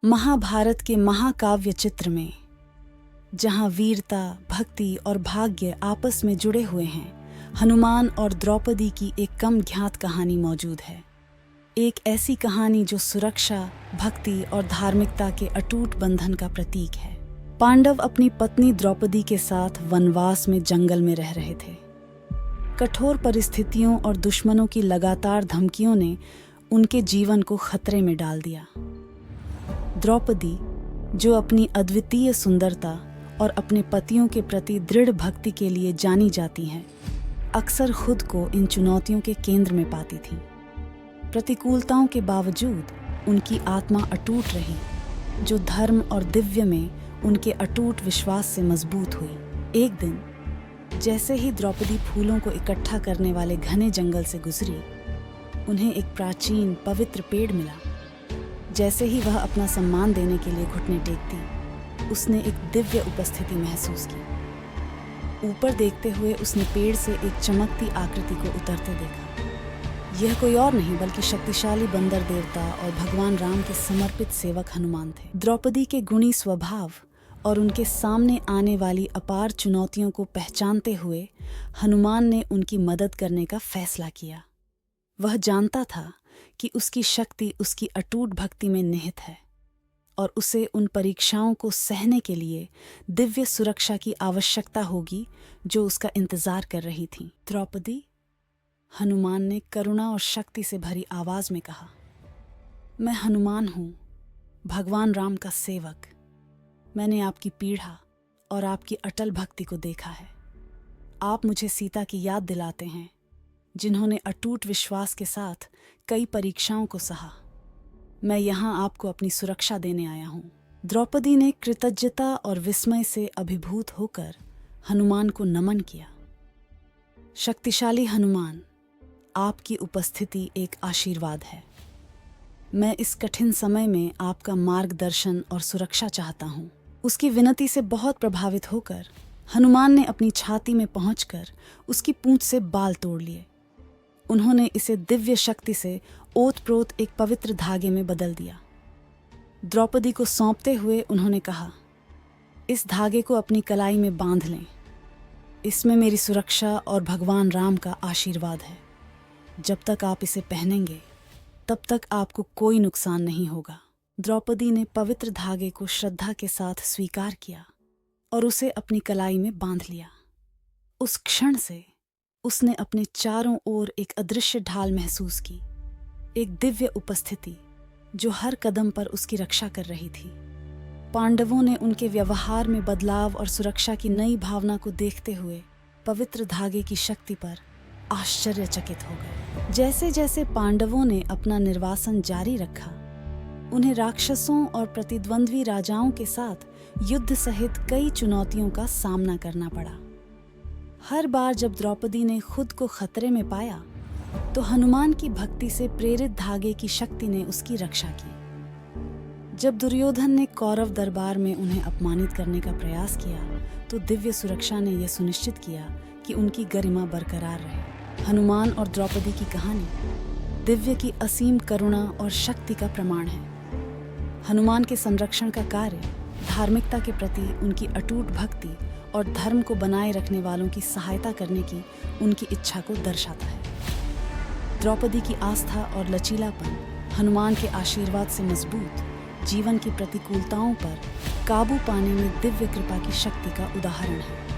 महाभारत के महाकाव्य चित्र में जहां वीरता, भक्ति और भाग्य आपस में जुड़े हुए हैं, हनुमान और द्रौपदी की एक कम ज्ञात कहानी मौजूद है। एक ऐसी कहानी जो सुरक्षा, भक्ति और धार्मिकता के अटूट बंधन का प्रतीक है। पांडव अपनी पत्नी द्रौपदी के साथ वनवास में जंगल में रह रहे थे। कठोर परिस्थितियों और दुश्मनों की लगातार धमकियों ने उनके जीवन को खतरे में डाल दिया। द्रौपदी, जो अपनी अद्वितीय सुंदरता और अपने पतियों के प्रति दृढ़ भक्ति के लिए जानी जाती हैं, अक्सर खुद को इन चुनौतियों के केंद्र में पाती थीं। प्रतिकूलताओं के बावजूद उनकी आत्मा अटूट रही, जो धर्म और दिव्य में उनके अटूट विश्वास से मजबूत हुई। एक दिन जैसे ही द्रौपदी फूलों को इकट्ठा करने वाले घने जंगल से गुजरी, उन्हें एक प्राचीन पवित्र पेड़ मिला। जैसे ही वह अपना सम्मान देने के लिए घुटने टेकती, उसने एक दिव्य उपस्थिति महसूस की। ऊपर देखते हुए उसने पेड़ से एक चमकती आकृति को उतरते देखा। यह कोई और नहीं बल्कि शक्तिशाली बंदर देवता और भगवान राम के समर्पित सेवक हनुमान थे। द्रौपदी के गुणी स्वभाव और उनके सामने आने वाली अपार चुनौतियों को पहचानते हुए हनुमान ने उनकी मदद करने का फैसला किया। वह जानता था कि उसकी शक्ति उसकी अटूट भक्ति में निहित है और उसे उन परीक्षाओं को सहने के लिए दिव्य सुरक्षा की आवश्यकता होगी जो उसका इंतजार कर रही थी। द्रौपदी, हनुमान ने करुणा और शक्ति से भरी आवाज में कहा, मैं हनुमान हूँ, भगवान राम का सेवक। मैंने आपकी पीड़ा और आपकी अटल भक्ति को देखा है। आप मुझे सीता की याद दिलाते हैं, जिन्होंने अटूट विश्वास के साथ कई परीक्षाओं को सहा। मैं यहाँ आपको अपनी सुरक्षा देने आया हूँ। द्रौपदी ने कृतज्ञता और विस्मय से अभिभूत होकर हनुमान को नमन किया। शक्तिशाली हनुमान, आपकी उपस्थिति एक आशीर्वाद है। मैं इस कठिन समय में आपका मार्गदर्शन और सुरक्षा चाहता हूँ। उसकी विनती से बहुत प्रभावित होकर हनुमान ने अपनी छाती में पहुंचकर उसकी पूंछ से बाल तोड़ लिए। उन्होंने इसे दिव्य शक्ति से ओतप्रोत एक पवित्र धागे में बदल दिया। द्रौपदी को सौंपते हुए उन्होंने कहा, इस धागे को अपनी कलाई में बांध लें। इसमें मेरी सुरक्षा और भगवान राम का आशीर्वाद है। जब तक आप इसे पहनेंगे, तब तक आपको कोई नुकसान नहीं होगा। द्रौपदी ने पवित्र धागे को श्रद्धा के साथ स्वीकार किया और उसे अपनी कलाई में बांध लिया। उस क्षण से उसने अपने चारों ओर एक अदृश्य ढाल महसूस की, एक दिव्य उपस्थिति जो हर कदम पर उसकी रक्षा कर रही थी। पांडवों ने उनके व्यवहार में बदलाव और सुरक्षा की नई भावना को देखते हुए पवित्र धागे की शक्ति पर आश्चर्यचकित हो गए। जैसे जैसे पांडवों ने अपना निर्वासन जारी रखा, उन्हें राक्षसों और प्रतिद्वंद्वी राजाओं के साथ युद्ध सहित कई चुनौतियों का सामना करना पड़ा। हर बार जब द्रौपदी ने खुद को खतरे में पाया, तो हनुमान की भक्ति से प्रेरित धागे की शक्ति ने उसकी रक्षा की। जब दुर्योधन ने कौरव दरबार में उन्हें अपमानित करने का प्रयास किया, तो दिव्य सुरक्षा ने यह सुनिश्चित किया कि उनकी गरिमा बरकरार रहे। हनुमान और द्रौपदी की कहानी दिव्य की असीम करुणा और शक्ति का प्रमाण है। हनुमान के संरक्षण का कार्य धार्मिकता के प्रति उनकी अटूट भक्ति और धर्म को बनाए रखने वालों की सहायता करने की उनकी इच्छा को दर्शाता है। द्रौपदी की आस्था और लचीलापन हनुमान के आशीर्वाद से मजबूत जीवन की प्रतिकूलताओं पर काबू पाने में दिव्य कृपा की शक्ति का उदाहरण है।